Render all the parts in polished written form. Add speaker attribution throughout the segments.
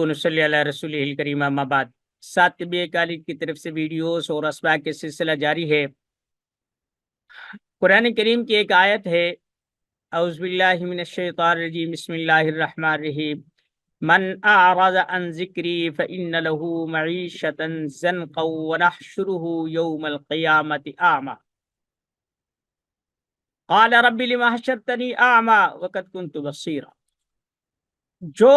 Speaker 1: نصلی علی رسول الکریم اما بعد۔ سات طبی کالج کی طرف سے ویڈیوز اور اسباق کے سلسلہ جاری ہے۔ قرآن کریم کی ایک آیت ہے، اعوذ باللہ من الشیطان الرجیم، بسم اللہ الرحمن الرحیم، من اعرض عن ذکری فإن له معیشة ضنکا ونحشره یوم القیامة اعمی قال رب لما حشرتنی اعمی وقد كنت بصیرا۔ جو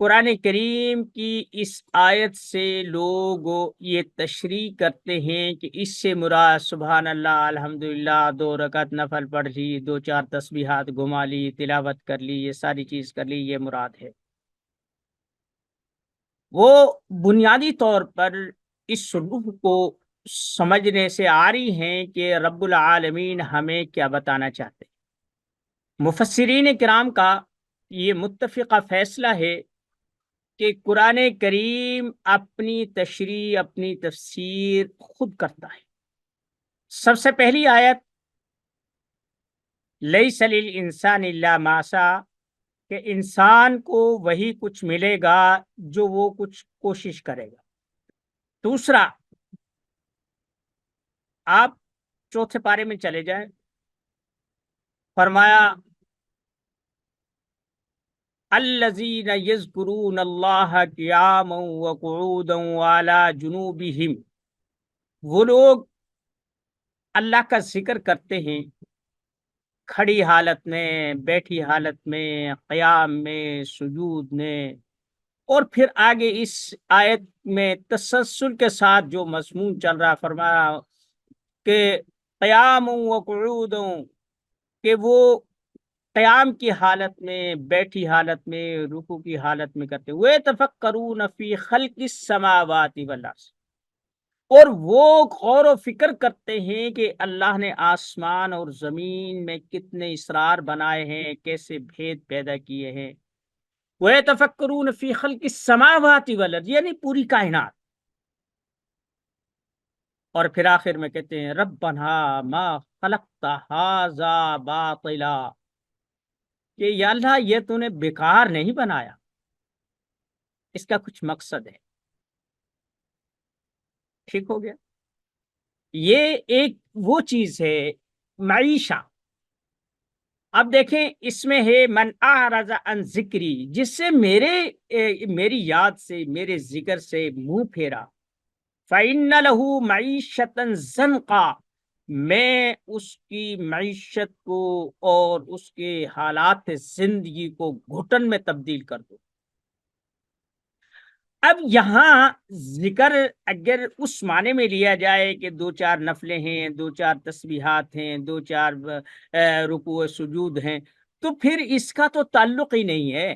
Speaker 1: قرآن کریم کی اس آیت سے لوگ یہ تشریح کرتے ہیں کہ اس سے مراد سبحان اللہ الحمدللہ 2 رکعت نفل پڑھ لی، 2-4 تسبیحات گھما لی، تلاوت کر لی، یہ ساری چیز کر لی، یہ مراد ہے، وہ بنیادی طور پر اس روح کو سمجھنے سے عاری ہیں کہ رب العالمین ہمیں کیا بتانا چاہتے ہیں۔ مفسرین کرام کا یہ متفقہ فیصلہ ہے کہ قرآن کریم اپنی تشریح، اپنی تفسیر خود کرتا ہے۔ سب سے پہلی آیت لیس للانسان الا ما سعی، کہ انسان کو وہی کچھ ملے گا جو وہ کچھ کوشش کرے گا۔ دوسرا، آپ چوتھے پارے میں چلے جائیں، فرمایا الذین یذکرون اللہ قیاما وقعودا وعلی جنوبہم، وہ لوگ اللہ کا ذکر کرتے ہیں کھڑی حالت میں، بیٹھی حالت میں، قیام میں، سجود میں، اور پھر آگے اس آیت میں تسلسل کے ساتھ جو مضمون چل رہا، فرمایا کہ قیام و قعود، کہ وہ قیام کی حالت میں، بیٹھی حالت میں، رکوع کی حالت میں کرتے ہوئے تفکرون فی خلق السماوات والارض، اور وہ غور و فکر کرتے ہیں کہ اللہ نے آسمان اور زمین میں کتنے اسرار بنائے ہیں، کیسے بھید پیدا کیے ہیں۔ وَيَتَفَكَّرُونَ فِي خَلْقِ السَّمَاوَاتِ وَالْأَرْضِ، یعنی پوری کائنات۔ اور پھر آخر میں کہتے ہیں ربنا ما خلقت ھذا باطلا، کہ یا اللہ یہ تو نے بیکار نہیں بنایا، اس کا کچھ مقصد ہے۔ ٹھیک ہو گیا؟ یہ ایک وہ چیز ہے معیشہ۔ اب دیکھیں اس میں ہے من اعرض عن ذکری، جس سے میری یاد سے، میرے ذکر سے منہ پھیرا، فإن له معیشة ضنکا، میں اس کی معیشت کو اور اس کے حالات زندگی کو گھٹن میں تبدیل کر دوں۔ اب یہاں ذکر اگر اس معنی میں لیا جائے کہ 2-4 نفلیں ہیں، 2-4 تسبیحات ہیں، 2-4 رکوع و سجود ہیں، تو پھر اس کا تو تعلق ہی نہیں ہے،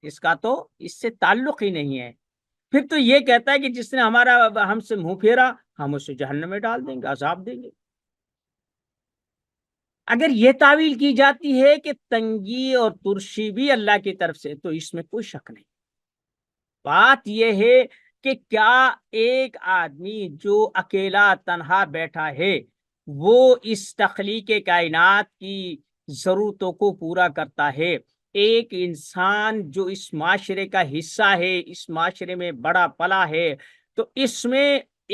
Speaker 1: اس کا تو اس سے تعلق ہی نہیں ہے۔ پھر تو یہ کہتا ہے کہ جس نے ہم سے منہ پھیرا، ہم اسے جہنم میں ڈال دیں گے، عذاب دیں گے۔ اگر یہ تعویل کی جاتی ہے کہ تنگی اور ترشی بھی اللہ کی طرف سے، تو اس میں کوئی شک نہیں۔ بات یہ ہے کہ کیا ایک آدمی جو اکیلا تنہا بیٹھا ہے وہ اس تخلیق کائنات کی ضرورتوں کو پورا کرتا ہے؟ ایک انسان جو اس معاشرے کا حصہ ہے، اس معاشرے میں بڑا پلا ہے، تو اس میں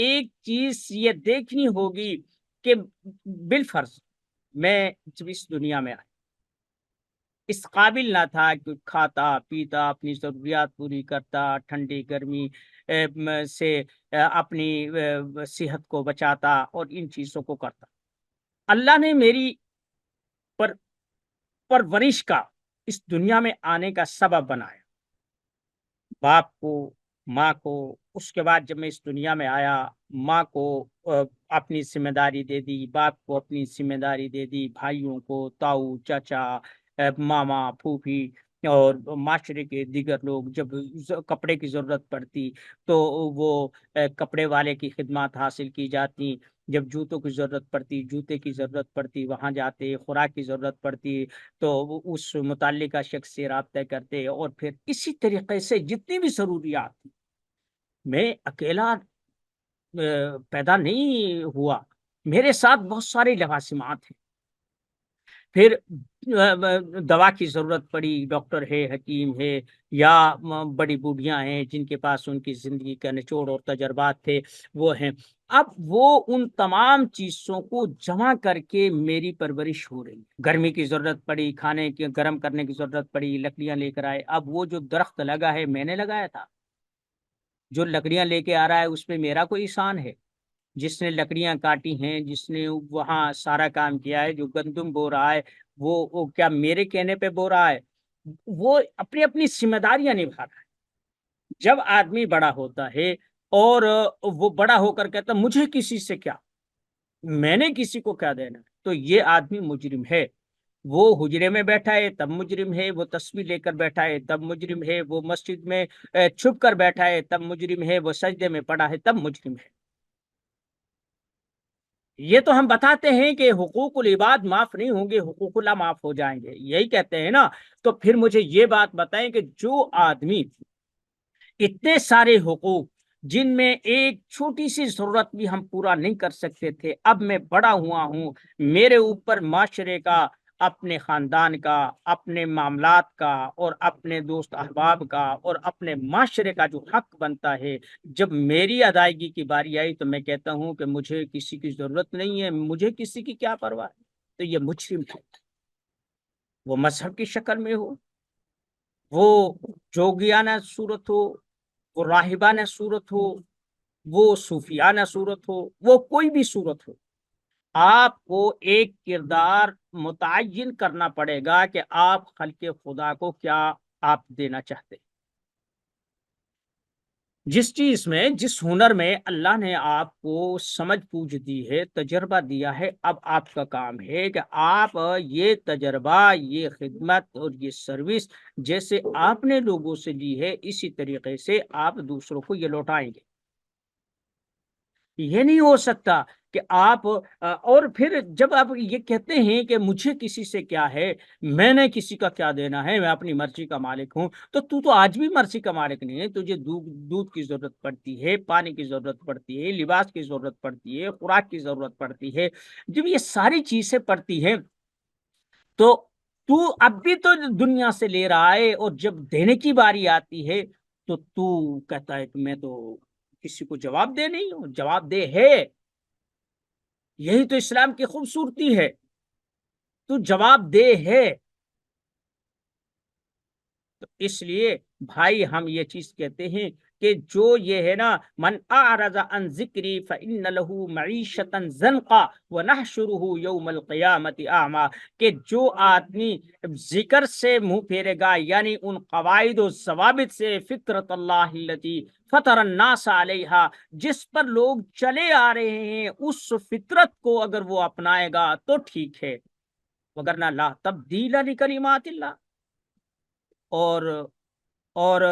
Speaker 1: ایک چیز یہ دیکھنی ہوگی کہ بالفرض میں جب اس دنیا میں آیا، اس قابل نہ تھا کہ کھاتا پیتا، اپنی ضروریات پوری کرتا، ٹھنڈی گرمی سے اپنی صحت کو بچاتا اور ان چیزوں کو کرتا۔ اللہ نے میری پرورش کا، اس دنیا میں آنے کا سبب بنایا، باپ کو، ماں کو۔ اس کے بعد جب میں اس دنیا میں آیا، ماں کو اپنی ذمہ داری دے دی، باپ کو اپنی ذمہ داری دے دی، بھائیوں کو، تاؤ چاچا، ماما پھوپھی اور معاشرے کے دیگر لوگ، جب کپڑے کی ضرورت پڑتی تو وہ کپڑے والے کی خدمات حاصل کی جاتی، جب جوتوں کی ضرورت پڑتی، جوتے کی ضرورت پڑتی وہاں جاتے، خوراک کی ضرورت پڑتی تو وہ اس متعلقہ شخص سے رابطہ کرتے، اور پھر اسی طریقے سے جتنی بھی ضروریات تھی، میں اکیلا پیدا نہیں ہوا، میرے ساتھ بہت سارے لوازمات ہیں۔ پھر دوا کی ضرورت پڑی، ڈاکٹر ہے، حکیم ہے، یا بڑی بوڑھیاں ہیں جن کے پاس ان کی زندگی کا نچوڑ اور تجربات تھے، وہ ہیں۔ اب وہ ان تمام چیزوں کو جمع کر کے میری پرورش ہو رہی ہے۔ گرمی کی ضرورت پڑی، کھانے کی گرم کرنے کی ضرورت پڑی، لکڑیاں لے کر آئے۔ اب وہ جو درخت لگا ہے میں نے لگایا تھا، جو لکڑیاں لے کے آ رہا ہے اس پہ میرا کوئی احسان ہے؟ جس نے لکڑیاں کاٹی ہیں، جس نے وہاں سارا کام کیا ہے، جو گندم بو رہا ہے، وہ کیا میرے کہنے پہ بو رہا ہے؟ وہ اپنی اپنی ذمہ داریاں نبھا رہا ہے۔ جب آدمی بڑا ہوتا ہے اور وہ بڑا ہو کر کہتا مجھے کسی سے کیا، میں نے کسی کو کیا دینا، تو یہ آدمی مجرم ہے۔ وہ حجرے میں بیٹھا ہے تب مجرم ہے، وہ تسبیح لے کر بیٹھا ہے تب مجرم ہے، وہ مسجد میں چھپ کر بیٹھا ہے تب مجرم ہے، وہ سجدے میں پڑا ہے تب مجرم ہے۔ یہ تو ہم بتاتے ہیں کہ حقوق العباد معاف نہیں ہوں گے، حقوق اللہ معاف ہو جائیں گے، یہی کہتے ہیں نا۔ تو پھر مجھے یہ بات بتائیں کہ جو آدمی اتنے سارے حقوق، جن میں ایک چھوٹی سی ضرورت بھی ہم پورا نہیں کر سکتے تھے، اب میں بڑا ہوا ہوں، میرے اوپر معاشرے کا، اپنے خاندان کا، اپنے معاملات کا، اور اپنے دوست احباب کا، اور اپنے معاشرے کا جو حق بنتا ہے، جب میری ادائیگی کی باری آئی تو میں کہتا ہوں کہ مجھے کسی کی ضرورت نہیں ہے، مجھے کسی کی کیا پرواہ ہے؟ تو یہ مجرم ہے، وہ مذہب کی شکل میں ہو، وہ جوگیانہ صورت ہو، وہ راہبانہ صورت ہو، وہ صوفیانہ صورت ہو، وہ کوئی بھی صورت ہو، آپ کو ایک کردار متعین کرنا پڑے گا کہ آپ خلق خدا کو کیا آپ دینا چاہتے ہیں۔ جس چیز میں، جس ہنر میں اللہ نے آپ کو سمجھ بوجھ دی ہے، تجربہ دیا ہے، اب آپ کا کام ہے کہ آپ یہ تجربہ، یہ خدمت اور یہ سروس جیسے آپ نے لوگوں سے لی ہے، اسی طریقے سے آپ دوسروں کو یہ لوٹائیں گے۔ یہ نہیں ہو سکتا کہ آپ اور پھر جب آپ یہ کہتے ہیں کہ مجھے کسی سے کیا ہے، میں نے کسی کا کیا دینا ہے، میں اپنی مرضی کا مالک ہوں، تو آج بھی مرضی کا مالک نہیں ہے۔ تجھے دودھ کی ضرورت پڑتی ہے، پانی کی ضرورت پڑتی ہے، لباس کی ضرورت پڑتی ہے، خوراک کی ضرورت پڑتی ہے۔ جب یہ ساری چیزیں پڑتی ہیں تو تو اب بھی تو دنیا سے لے رہا ہے، اور جب دینے کی باری آتی ہے تو کہتا ہے کہ میں تو کسی کو جواب دہ نہیں ہوں، جواب دہ ہے۔ یہی تو اسلام کی خوبصورتی ہے، تو جواب دہ ہے۔ تو اس لیے بھائی ہم یہ چیز کہتے ہیں کہ جو یہ ہے نا، من اعرض عن ذکری فإن له معیشتا زنقا ونحشره یوم القیامت اعما، کہ جو آدمی ذکر سے منہ پھیرے گا، یعنی ان قواعد و ضوابط سے، فطرت اللہ التي فطر الناس علیہا، جس پر لوگ چلے آ رہے ہیں، اس فطرت کو اگر وہ اپنائے گا تو ٹھیک ہے، وگرنہ لا تبدیل لکلمات اللہ۔ اور اور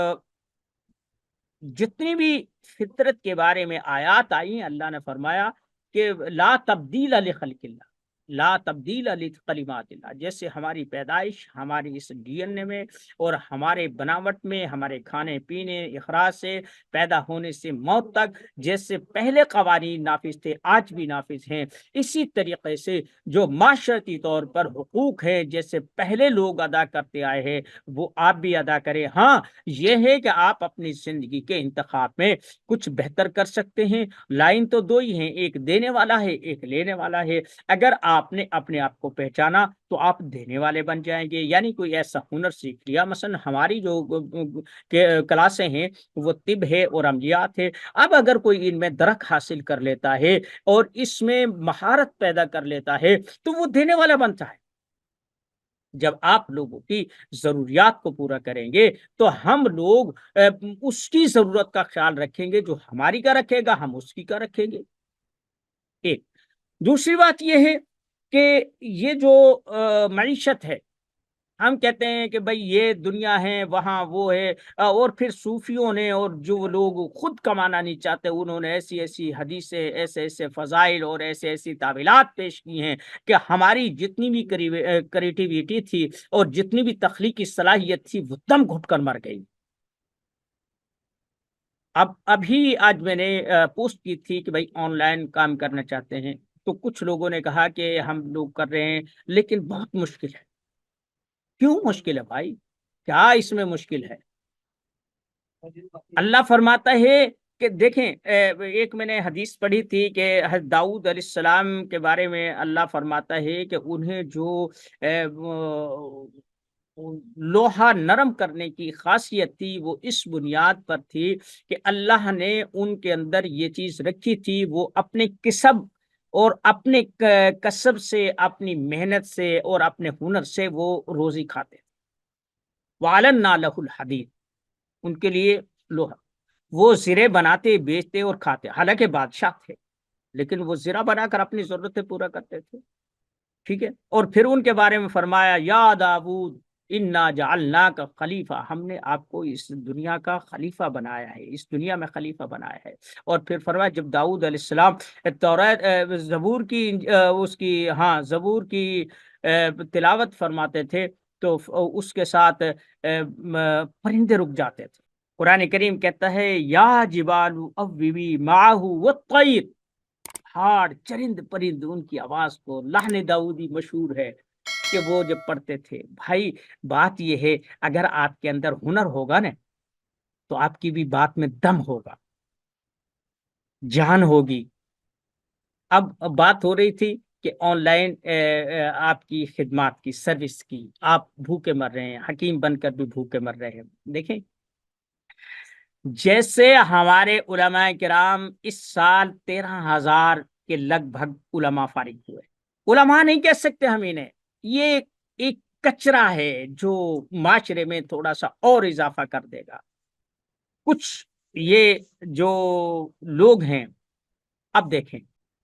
Speaker 1: جتنی بھی فطرت کے بارے میں آیات آئی ہیں، اللہ نے فرمایا کہ لا تبدیل لخلق اللہ، لا تبدیل لکلمات اللہ۔ جیسے ہماری پیدائش، ہماری اس ڈی این اے میں اور ہمارے بناوٹ میں، ہمارے کھانے پینے، اخراج سے، پیدا ہونے سے موت تک جیسے پہلے قوانین نافذ تھے، آج بھی نافذ ہیں، اسی طریقے سے جو معاشرتی طور پر حقوق ہیں، جیسے پہلے لوگ ادا کرتے آئے ہیں، وہ آپ بھی ادا کریں۔ ہاں، یہ ہے کہ آپ اپنی زندگی کے انتخاب میں کچھ بہتر کر سکتے ہیں۔ لائن تو دو ہی ہیں، ایک دینے والا ہے، ایک لینے والا ہے۔ اگر آپ نے اپنے آپ کو پہچانا تو آپ دینے والے بن جائیں گے، یعنی کوئی ایسا ہنر سیکھ لیا، مثلا ہماری جو کلاسیں ہیں وہ طب ہے اور عملیات ہے۔ اب اگر کوئی ان میں درک حاصل کر لیتا ہے اور اس میں مہارت پیدا کر لیتا ہے تو وہ دینے والا بنتا ہے۔ جب آپ لوگوں کی ضروریات کو پورا کریں گے تو ہم لوگ اس کی ضرورت کا خیال رکھیں گے، جو ہماری کا رکھے گا ہم اس کی کا رکھیں گے۔ ایک دوسری بات یہ ہے کہ یہ جو معیشت ہے، ہم کہتے ہیں کہ بھئی یہ دنیا ہے، وہاں وہ ہے، اور پھر صوفیوں نے اور جو لوگ خود کمانا نہیں چاہتے انہوں نے ایسی ایسی حدیثیں، ایسے ایسے فضائل اور ایسے ایسی تعویلات پیش کی ہیں کہ ہماری جتنی بھی کریٹیویٹی تھی اور جتنی بھی تخلیقی صلاحیت تھی وہ دم گھٹ کر مر گئی۔ ابھی آج میں نے پوسٹ کی تھی کہ بھئی آن لائن کام کرنا چاہتے ہیں، تو کچھ لوگوں نے کہا کہ ہم لوگ کر رہے ہیں، لیکن بہت مشکل ہے۔ کیوں مشکل ہے بھائی؟ کیا اس میں مشکل ہے؟ اللہ فرماتا ہے کہ دیکھیں، ایک میں نے حدیث پڑھی تھی کہ حضرت داؤد علیہ السلام کے بارے میں اللہ فرماتا ہے کہ انہیں جو لوہا نرم کرنے کی خاصیت تھی وہ اس بنیاد پر تھی کہ اللہ نے ان کے اندر یہ چیز رکھی تھی، وہ اپنے کسب اور اپنے کسب سے، اپنی محنت سے اور اپنے ہنر سے وہ روزی کھاتے۔ وَعَلَنَّا لَهُ الْحَدِيدَ، ان کے لیے لوہا، وہ زرے بناتے، بیچتے اور کھاتے، حالانکہ بادشاہ تھے لیکن وہ زرہ بنا کر اپنی ضرورتیں پورا کرتے تھے۔ ٹھیک ہے، اور پھر ان کے بارے میں فرمایا یا داود انا جعلناک خلیفہ، ہم نے آپ کو اس دنیا کا خلیفہ بنایا ہے، اس دنیا میں خلیفہ بنایا ہے۔ اور پھر فرمایا جب داؤد علیہ السلام تورات زبور کی اس کی ہاں زبور کی تلاوت فرماتے تھے تو اس کے ساتھ پرندے رک جاتے تھے۔ قرآن کریم کہتا ہے یا جبال اوبی معہ والطیر، پہاڑ چرند پرند ان کی آواز کو، لحن داؤدی مشہور ہے کہ وہ جب پڑھتے تھے۔ بھائی بات یہ ہے، اگر آپ کے اندر ہنر ہوگا نا تو آپ کی بھی بات میں دم ہوگا، جان ہوگی۔ اب بات ہو رہی تھی کہ آن لائن آپ کی خدمات کی، سروس کی، آپ بھوکے مر رہے ہیں، حکیم بن کر بھی بھوکے مر رہے ہیں۔ دیکھیں جیسے ہمارے علماء کرام اس سال 13,000 کے لگ بھگ علماء فارغ ہوئے۔ علماء نہیں کہہ سکتے ہم انہیں، یہ ایک کچرا ہے جو معاشرے میں تھوڑا سا اور اضافہ کر دے گا۔ کچھ یہ جو لوگ ہیں، اب دیکھیں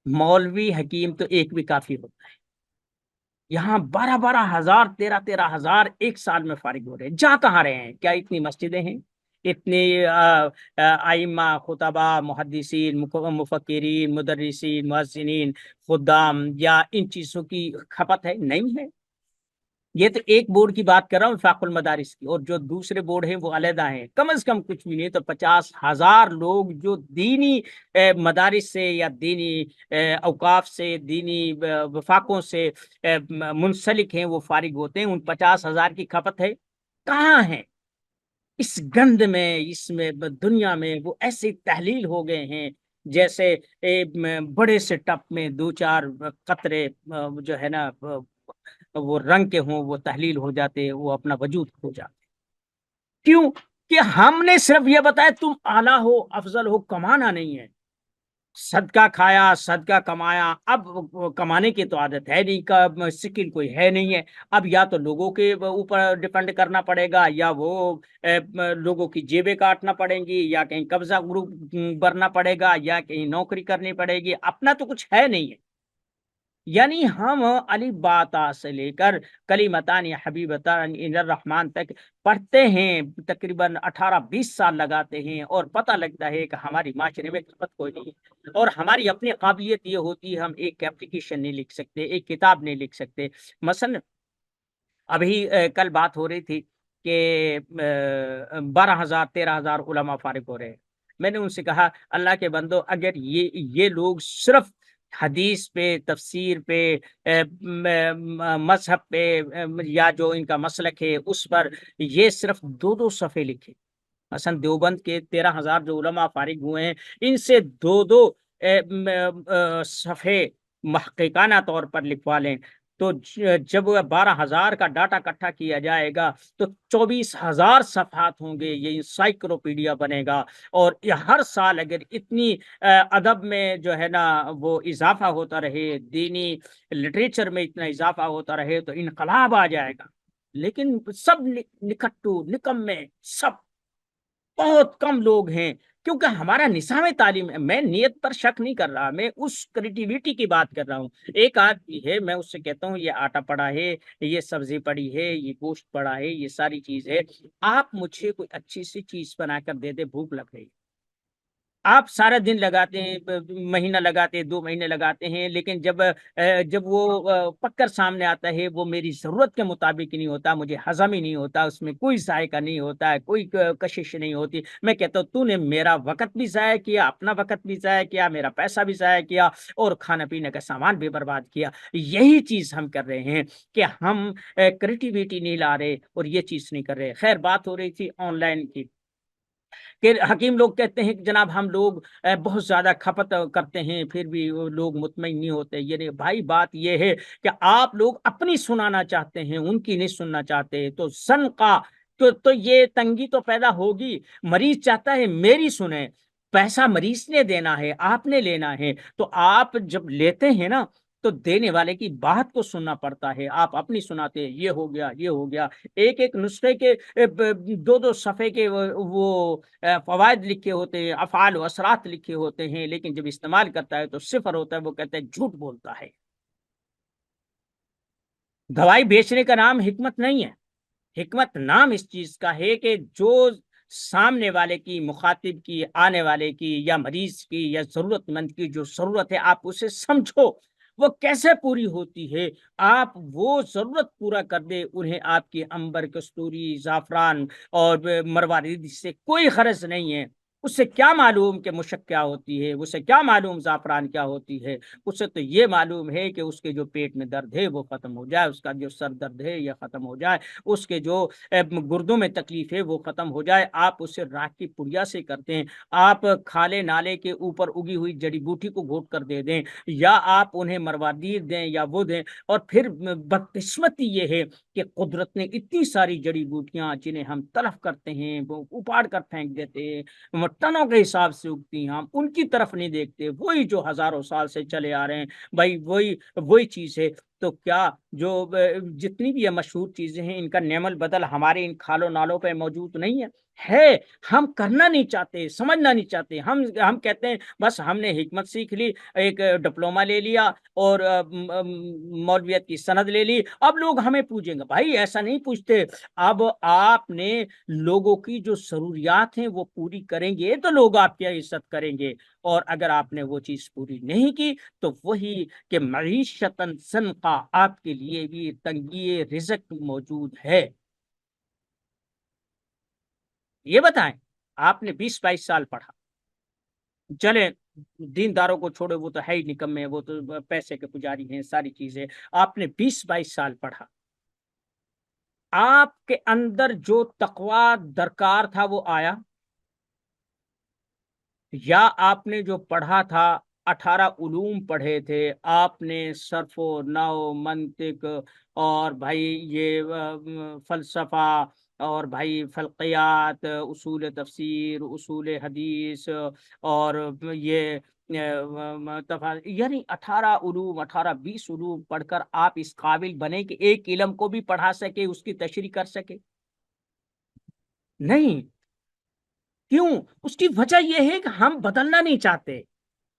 Speaker 1: مولوی حکیم تو ایک بھی کافی ہوتا ہے، یہاں 12,000 13,000 ایک سال میں فارغ ہو رہے ہیں۔ جا کہاں رہے ہیں؟ کیا اتنی مسجدیں ہیں؟ اتنی ائمہ، خطبہ، محدثین، مفکرین، مدرسین، مؤذنین، خدام، یا ان چیزوں کی کھپت ہے؟ نہیں ہے۔ یہ تو ایک بورڈ کی بات کر رہا ہوں، وفاق المدارس کی، اور جو دوسرے بورڈ ہیں وہ علیحدہ ہیں۔ کم از کم کچھ بھی نہیں تو 50,000 لوگ جو دینی مدارس سے یا دینی اوقاف سے، دینی وفاقوں سے منسلک ہیں، وہ فارغ ہوتے ہیں۔ ان 50,000 کی کھپت ہے کہاں ہے؟ اس گند میں، اس میں دنیا میں وہ ایسے تحلیل ہو گئے ہیں جیسے بڑے سے ٹپ میں دو چار قطرے جو ہے نا وہ رنگ کے ہوں، وہ تحلیل ہو جاتے، وہ اپنا وجود کھو جاتے۔ کیوں؟ کہ ہم نے صرف یہ بتایا تم اعلیٰ ہو، افضل ہو، کمانا نہیں ہے۔ صدقہ کھایا، صدقہ کمایا، اب کمانے کی تو عادت ہے نہیں، کا سکل کوئی ہے نہیں ہے۔ اب یا تو لوگوں کے اوپر ڈیپینڈ کرنا پڑے گا، یا وہ لوگوں کی جیبیں کاٹنا پڑیں گی، یا کہیں قبضہ گروپ بھرنا پڑے گا، یا کہیں نوکری کرنی پڑے گی، اپنا تو کچھ ہے نہیں ہے۔ یعنی ہم علی باتا سے لے کر کلیمتان حبیبتان الرحمن تک پڑھتے ہیں، تقریباً 18-20 سال لگاتے ہیں، اور پتہ لگتا ہے کہ ہماری معاشرے میں خدمت کوئی نہیں ہے، اور ہماری اپنی قابلیت یہ ہوتی ہے ہم ایک ایپلیکیشن نہیں لکھ سکتے، ایک کتاب نہیں لکھ سکتے۔ مثلا ابھی کل بات ہو رہی تھی کہ 12,000 13,000 علماء فارغ ہو رہے ہیں۔ میں نے ان سے کہا اللہ کے بندو، اگر یہ لوگ صرف حدیث پہ، تفسیر پہ، مذہب پہ، یا جو ان کا مسلک ہے اس پر یہ صرف 2 صفحے لکھے، مثلا دیوبند کے 13,000 جو علماء فارغ ہوئے ہیں، ان سے 2 صفحے محققانہ طور پر لکھوا لیں، تو جب وہ 12,000 کا ڈاٹا اکٹھا کیا جائے گا تو 24,000 صفحات ہوں گے، یہ انسائکلوپیڈیا بنے گا۔ اور یہ ہر سال اگر اتنی ادب میں جو ہے نا وہ اضافہ ہوتا رہے، دینی لٹریچر میں اتنا اضافہ ہوتا رہے تو انقلاب آ جائے گا۔ لیکن سب نکٹو نکمے، سب بہت کم لوگ ہیں، کیونکہ ہمارا نظام تعلیم ہے۔ میں نیت پر شک نہیں کر رہا، میں اس کریٹیوٹی کی بات کر رہا ہوں۔ ایک آدمی ہے، میں اس سے کہتا ہوں یہ آٹا پڑا ہے، یہ سبزی پڑی ہے، یہ گوشت پڑا ہے، یہ ساری چیز ہے، آپ مجھے کوئی اچھی سی چیز بنا کر دے دے، بھوک لگ رہی، آپ سارا دن لگاتے ہیں، مہینہ لگاتے ہیں، 2 مہینے لگاتے ہیں، لیکن جب وہ پک کر سامنے آتا ہے وہ میری ضرورت کے مطابق نہیں ہوتا، مجھے ہضم ہی نہیں ہوتا، اس میں کوئی ذائقہ نہیں ہوتا ہے، کوئی کشش نہیں ہوتی، میں کہتا ہوں تو نے میرا وقت بھی ضائع کیا، اپنا وقت بھی ضائع کیا، میرا پیسہ بھی ضائع کیا، اور کھانا پینے کا سامان بھی برباد کیا۔ یہی چیز ہم کر رہے ہیں کہ ہم کریٹیویٹی نہیں لا رہے اور یہ چیز نہیں کر رہے۔ خیر، بات ہو رہی تھی آن لائن کی، کہ حکیم لوگ کہتے ہیں کہ جناب ہم لوگ بہت زیادہ کھپت کرتے ہیں، پھر بھی وہ لوگ مطمئن نہیں ہوتے۔ یہ نہیں بھائی، بات یہ ہے کہ آپ لوگ اپنی سنانا چاہتے ہیں، ان کی نہیں سننا چاہتے، تو سن کا تو یہ تنگی تو پیدا ہوگی۔ مریض چاہتا ہے میری سنیں، پیسہ مریض نے دینا ہے، آپ نے لینا ہے، تو آپ جب لیتے ہیں نا تو دینے والے کی بات کو سننا پڑتا ہے، آپ اپنی سناتے ہیں، یہ ہو گیا، یہ ہو گیا، ایک ایک نسخے کے 2 2 صفحے کے وہ فوائد لکھے ہوتے ہیں، افعال و اثرات لکھے ہوتے ہیں، لیکن جب استعمال کرتا ہے تو صفر ہوتا ہے، وہ کہتا ہے جھوٹ بولتا ہے۔ دوائی بیچنے کا نام حکمت نہیں ہے، حکمت نام اس چیز کا ہے کہ جو سامنے والے کی، مخاطب کی، آنے والے کی، یا مریض کی، یا ضرورت مند کی جو ضرورت ہے آپ اسے سمجھو، وہ کیسے پوری ہوتی ہے، آپ وہ ضرورت پورا کر دے انہیں۔ آپ کی عنبر، کستوری، زعفران اور مروارید سے کوئی غرض نہیں ہے۔ اس سے کیا معلوم کہ مشک کیا ہوتی ہے، اسے کیا معلوم زعفران کیا ہوتی ہے، اسے تو یہ معلوم ہے کہ اس کے جو پیٹ میں درد ہے وہ ختم ہو جائے، اس کا جو سر درد ہے یہ ختم ہو جائے، اس کے جو گردوں میں تکلیف ہے وہ ختم ہو جائے۔ آپ اسے راکھ کی پڑیا سے کرتے ہیں، آپ کھالے نالے کے اوپر اگی ہوئی جڑی بوٹی کو گھونٹ کر دے دیں، یا آپ انہیں مروادید دیں یا وہ دیں۔ اور پھر بدقسمتی یہ ہے کہ قدرت نے اتنی ساری جڑی بوٹیاں جنہیں ہم تلف کرتے ہیں، وہ اپاڑ کر پھینک دیتے ہیں، ٹنوں کے حساب سے اگتی ہیں، ہم ان کی طرف نہیں دیکھتے، وہی جو ہزاروں سال سے چلے آ رہے ہیں، بھائی وہی چیز ہے۔ تو کیا جو جتنی بھی یہ مشہور چیزیں ہیں ان کا نعم البدل ہمارے ان کھالوں نالوں پہ موجود نہیں ہے؟ ہم کرنا نہیں چاہتے، سمجھنا نہیں چاہتے، ہم کہتے ہیں بس ہم نے حکمت سیکھ لی، ایک ڈپلوما لے لیا اور مولویت کی سند لے لی، اب لوگ ہمیں پوجیں گے۔ بھائی ایسا نہیں پوچھتے، اب آپ نے لوگوں کی جو ضروریات ہیں وہ پوری کریں گے تو لوگ آپ کی عزت کریں گے، اور اگر آپ نے وہ چیز پوری نہیں کی تو وہی کہ معیشتاً سنقا، آپ کے لیے بھی تنگی رزق موجود ہے۔ یہ بتائیں، آپ نے 20 22 سال پڑھا، چلے دینداروں کو چھوڑے، وہ تو ہے ہی نکمے، وہ تو پیسے کے پجاری ہیں، ساری چیزیں، آپ نے 20 22 سال پڑھا، آپ کے اندر جو تقوی درکار تھا وہ آیا؟ یا آپ نے جو پڑھا تھا، 18 علوم پڑھے تھے آپ نے، صرف و نحو، منطق، اور بھائی یہ فلسفہ، اور بھائی فلقیات، اصول تفسیر، اصول حدیث، اور یہ یعنی 18 علوم، 18 20 علوم پڑھ کر آپ اس قابل بنے کہ ایک علم کو بھی پڑھا سکے، اس کی تشریح کر سکے؟ نہیں۔ کیوں؟ اس کی وجہ یہ ہے کہ ہم بدلنا نہیں چاہتے،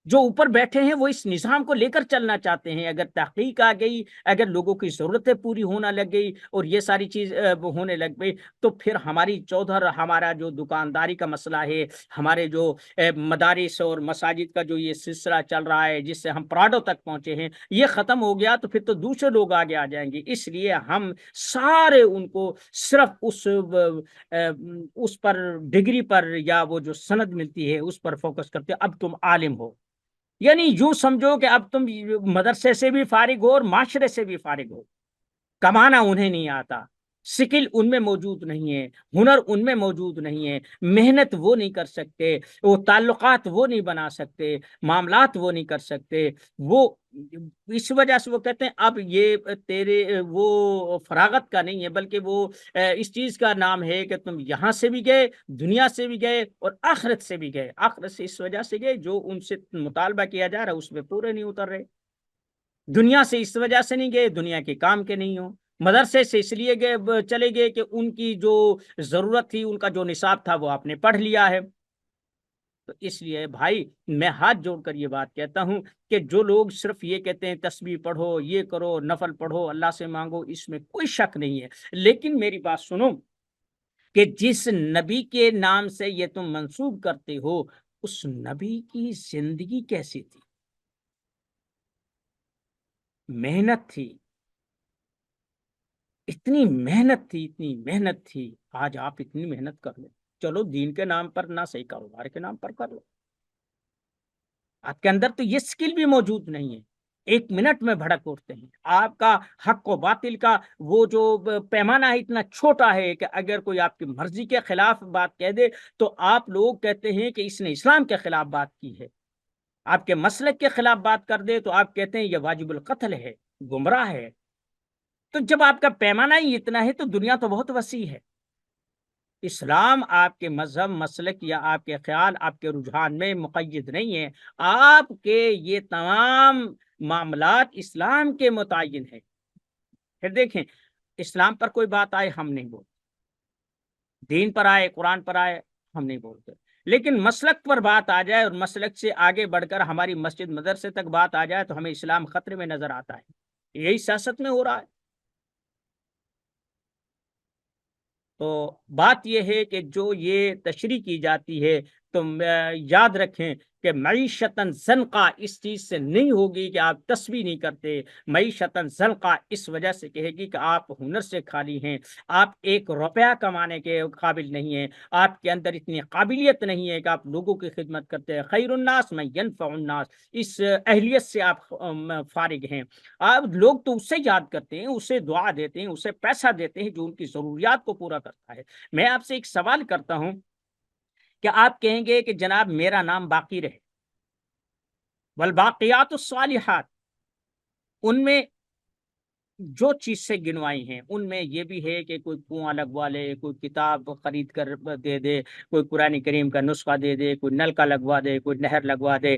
Speaker 1: جو اوپر بیٹھے ہیں وہ اس نظام کو لے کر چلنا چاہتے ہیں۔ اگر تحقیق آ گئی، اگر لوگوں کی ضرورتیں پوری ہونا لگ گئی اور یہ ساری چیز ہونے لگ گئی، تو پھر ہماری چودھر، ہمارا جو دکانداری کا مسئلہ ہے، ہمارے جو مدارس اور مساجد کا جو یہ سلسلہ چل رہا ہے جس سے ہم پراڈو تک پہنچے ہیں، یہ ختم ہو گیا تو پھر تو دوسرے لوگ آگے آ جائیں گے۔ اس لیے ہم سارے ان کو صرف اس پر ڈگری پر یا وہ جو سند ملتی ہے اس پر فوکس کرتے، اب تم عالم ہو، یعنی یوں سمجھو کہ اب تم مدرسے سے بھی فارغ ہو اور معاشرے سے بھی فارغ ہو۔ کمانا انہیں نہیں آتا، سکل ان میں موجود نہیں ہے، ہنر ان میں موجود نہیں ہے، محنت وہ نہیں کر سکتے، وہ تعلقات وہ نہیں بنا سکتے، معاملات وہ نہیں کر سکتے، وہ اس وجہ سے وہ کہتے ہیں اب یہ تیرے وہ فراغت کا نہیں ہے، بلکہ وہ اس چیز کا نام ہے کہ تم یہاں سے بھی گئے، دنیا سے بھی گئے اور آخرت سے بھی گئے۔ آخرت سے اس وجہ سے گئے جو ان سے مطالبہ کیا جا رہا ہے اس میں پورے نہیں اتر رہے، دنیا سے اس وجہ سے نہیں گئے دنیا کے کام کے نہیں ہو، مدرسے سے اس لیے گئے چلے گئے کہ ان کی جو ضرورت تھی، ان کا جو نصاب تھا وہ آپ نے پڑھ لیا ہے۔ تو اس لیے بھائی میں ہاتھ جوڑ کر یہ بات کہتا ہوں کہ جو لوگ صرف یہ کہتے ہیں تسبیح پڑھو، یہ کرو، نفل پڑھو، اللہ سے مانگو، اس میں کوئی شک نہیں ہے، لیکن میری بات سنو کہ جس نبی کے نام سے یہ تم منسوب کرتے ہو اس نبی کی زندگی کیسی تھی، محنت تھی، اتنی محنت تھی، اتنی محنت تھی۔ آج آپ اتنی محنت کر لو، چلو دین کے نام پر نہ، صحیح کاروبار کے نام پر کر لو، آپ کے اندر تو یہ سکل بھی موجود نہیں ہے، 1 منٹ میں بھڑک اٹھتے ہیں۔ آپ کا حق و باطل کا وہ جو پیمانہ ہے اتنا چھوٹا ہے کہ اگر کوئی آپ کی مرضی کے خلاف بات کہہ دے تو آپ لوگ کہتے ہیں کہ اس نے اسلام کے خلاف بات کی ہے، آپ کے مسلک کے خلاف بات کر دے تو آپ کہتے ہیں یہ واجب القتل ہے، گمراہ ہے۔ تو جب آپ کا پیمانہ ہی اتنا ہے تو دنیا تو بہت وسیع ہے۔ اسلام آپ کے مذہب، مسلک یا آپ کے خیال، آپ کے رجحان میں مقید نہیں ہے، آپ کے یہ تمام معاملات اسلام کے متعین ہیں۔ پھر دیکھیں، اسلام پر کوئی بات آئے ہم نہیں بولتے، دین پر آئے، قرآن پر آئے، ہم نہیں بولتے، لیکن مسلک پر بات آ جائے اور مسلک سے آگے بڑھ کر ہماری مسجد مدرسے تک بات آ جائے تو ہمیں اسلام خطرے میں نظر آتا ہے۔ یہی سیاست میں ہو رہا ہے۔ تو بات یہ ہے کہ جو یہ تشریح کی جاتی ہے تو یاد رکھیں کہ معیشتاً زنقہ اس چیز سے نہیں ہوگی کہ آپ تسبیح نہیں کرتے، معیشتاً زنقہ اس وجہ سے کہے گی کہ آپ ہنر سے خالی ہیں، آپ 1 روپیہ کمانے کے قابل نہیں ہیں، آپ کے اندر اتنی قابلیت نہیں ہے کہ آپ لوگوں کی خدمت کرتے ہیں۔ خیر الناس من ینفع الناس، اس اہلیت سے آپ فارغ ہیں۔ آپ لوگ تو اسے یاد کرتے ہیں، اسے دعا دیتے ہیں، اسے پیسہ دیتے ہیں جو ان کی ضروریات کو پورا کرتا ہے۔ میں آپ سے ایک سوال کرتا ہوں کہ آپ کہیں گے کہ جناب میرا نام باقی رہے، والباقیات الصالحات، ان میں جو چیز سے گنوائی ہیں ان میں یہ بھی ہے کہ کوئی کنواں لگوا لے، کوئی کتاب خرید کر دے دے، کوئی قرآن کریم کا نسخہ دے دے، کوئی نل کا لگوا دے، کوئی نہر لگوا دے،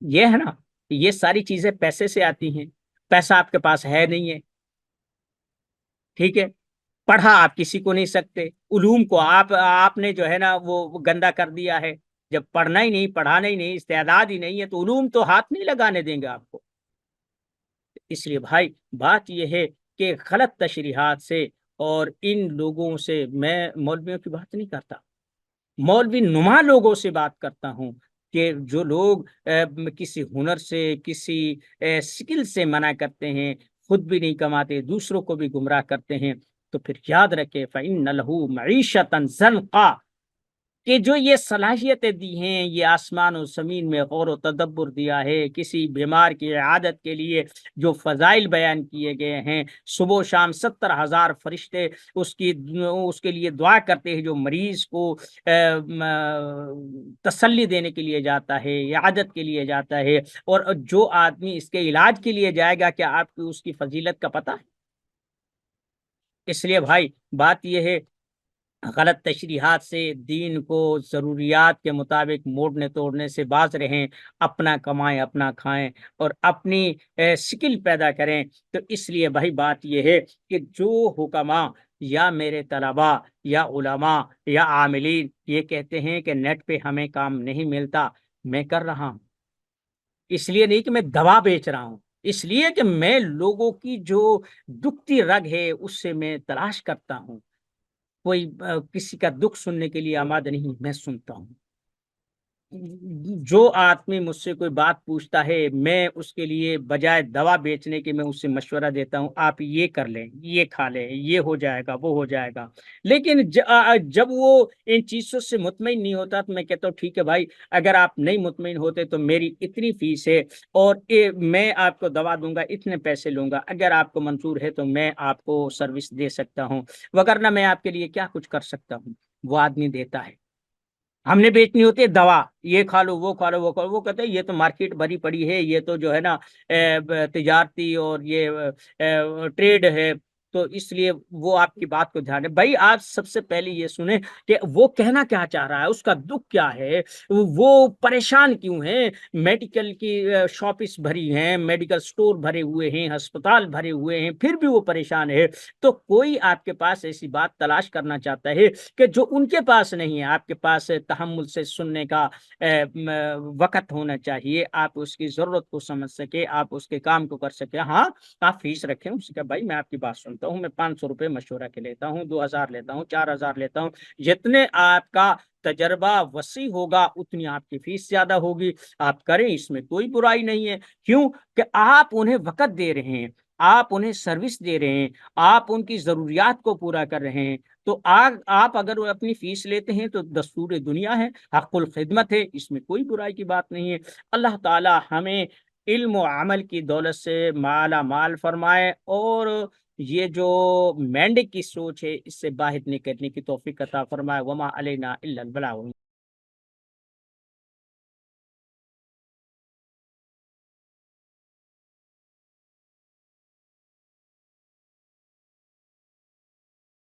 Speaker 1: یہ ہے نا، یہ ساری چیزیں پیسے سے آتی ہیں۔ پیسہ آپ کے پاس ہے نہیں ہے، ٹھیک ہے، پڑھا آپ کسی کو نہیں سکتے، علوم کو آپ نے جو ہے نا وہ گندا کر دیا ہے۔ جب پڑھنا ہی نہیں، پڑھانا ہی نہیں، استعداد ہی نہیں ہے تو علوم تو ہاتھ نہیں لگانے دیں گے آپ کو۔ اس لیے بھائی بات یہ ہے کہ غلط تشریحات سے اور ان لوگوں سے، میں مولویوں کی بات نہیں کرتا، مولوی نما لوگوں سے بات کرتا ہوں کہ جو لوگ کسی ہنر سے، کسی سکل سے منع کرتے ہیں، خود بھی نہیں کماتے، دوسروں کو بھی گمراہ کرتے ہیں، تو پھر یاد رکھے فَإِنَّ لَهُ مَعِيشَةً ضَنْقًا، کہ جو یہ صلاحیتیں دی ہیں، یہ آسمان و زمین میں غور و تدبر دیا ہے، کسی بیمار کی عادت کے لیے جو فضائل بیان کیے گئے ہیں، صبح و شام 70,000 فرشتے اس کے لیے دعا کرتے ہیں، جو مریض کو تسلی دینے کے لیے جاتا ہے، عادت کے لیے جاتا ہے، اور جو آدمی اس کے علاج کے لیے جائے گا، کیا آپ کو اس کی فضیلت کا پتہ ہے؟ اس لیے بھائی بات یہ ہے، غلط تشریحات سے دین کو ضروریات کے مطابق موڑنے توڑنے سے باز رہیں، اپنا کمائیں، اپنا کھائیں، اور اپنی سکل پیدا کریں۔ تو اس لیے بھائی بات یہ ہے کہ جو حکماء یا میرے طلباء یا علماء یا عاملین یہ کہتے ہیں کہ نیٹ پہ ہمیں کام نہیں ملتا، میں کر رہا ہوں، اس لیے نہیں کہ میں دوا بیچ رہا ہوں، اس لیے کہ میں لوگوں کی جو دکھتی رگ ہے اس سے میں تلاش کرتا ہوں۔ کوئی کسی کا دکھ سننے کے لیے آمادہ نہیں، میں سنتا ہوں۔ جو آدمی مجھ سے کوئی بات پوچھتا ہے میں اس کے لیے بجائے دوا بیچنے کے میں اس سے مشورہ دیتا ہوں، آپ یہ کر لیں، یہ کھا لیں، یہ ہو جائے گا، وہ ہو جائے گا۔ لیکن جب وہ ان چیزوں سے مطمئن نہیں ہوتا تو میں کہتا ہوں ٹھیک ہے بھائی، اگر آپ نہیں مطمئن ہوتے تو میری اتنی فیس ہے اور میں آپ کو دوا دوں گا، اتنے پیسے لوں گا، اگر آپ کو منظور ہے تو میں آپ کو سروس دے سکتا ہوں، وگرنہ میں آپ کے لیے کیا کچھ کر سکتا ہوں۔ وہ آدمی دیتا ہے۔ ہم نے بیچنی ہوتی ہے دوا، یہ کھا لو، وہ کھا لو، وہ کھا لو، وہ کہتے ہیں یہ تو مارکیٹ بھری پڑی ہے، یہ تو جو ہے نا تجارتی اور یہ ٹریڈ ہے، تو اس لیے وہ آپ کی بات کو دھیان ہے۔ بھائی آپ سب سے پہلے یہ سنیں کہ وہ کہنا کیا چاہ رہا ہے، اس کا دکھ کیا ہے، وہ پریشان کیوں ہے۔ میڈیکل کی شاپس بھری ہیں، میڈیکل سٹور بھرے ہوئے ہیں، ہسپتال بھرے ہوئے ہیں، پھر بھی وہ پریشان ہے، تو کوئی آپ کے پاس ایسی بات تلاش کرنا چاہتا ہے کہ جو ان کے پاس نہیں ہے۔ آپ کے پاس تحمل سے سننے کا وقت ہونا چاہیے، آپ اس کی ضرورت کو سمجھ سکے، آپ اس کے کام کو کر سکے۔ ہاں آپ فیس رکھیں، اس کا بھائی میں آپ کی بات سنتا ہوں۔ لیتا ہوں، میں 500 روپے مشورہ کے لیتا ہوں، 2000 لیتا ہوں، 4000 لیتا ہوں۔ جتنے آپ کا تجربہ وسیع ہوگا اتنی آپ کی فیس زیادہ ہوگی، آپ کریں، اس میں کوئی برائی نہیں ہے۔ کیوں کہ آپ انہیں وقت دے رہے ہیں، آپ انہیں سروس دے رہے ہیں، آپ ان کی ضروریات کو پورا کر رہے ہیں۔ تو آپ اگر اپنی فیس لیتے ہیں تو دستور دنیا ہے، حق الخدمت ہے، اس میں کوئی برائی کی بات نہیں ہے۔ اللہ تعالی ہمیں علم و عمل کی دولت سے مالا مال فرمائے، اور یہ جو مینڈک کی سوچ ہے اس سے باہر نکلنے کی توفیق عطا فرمائے۔ وما علینا الا البلاغ۔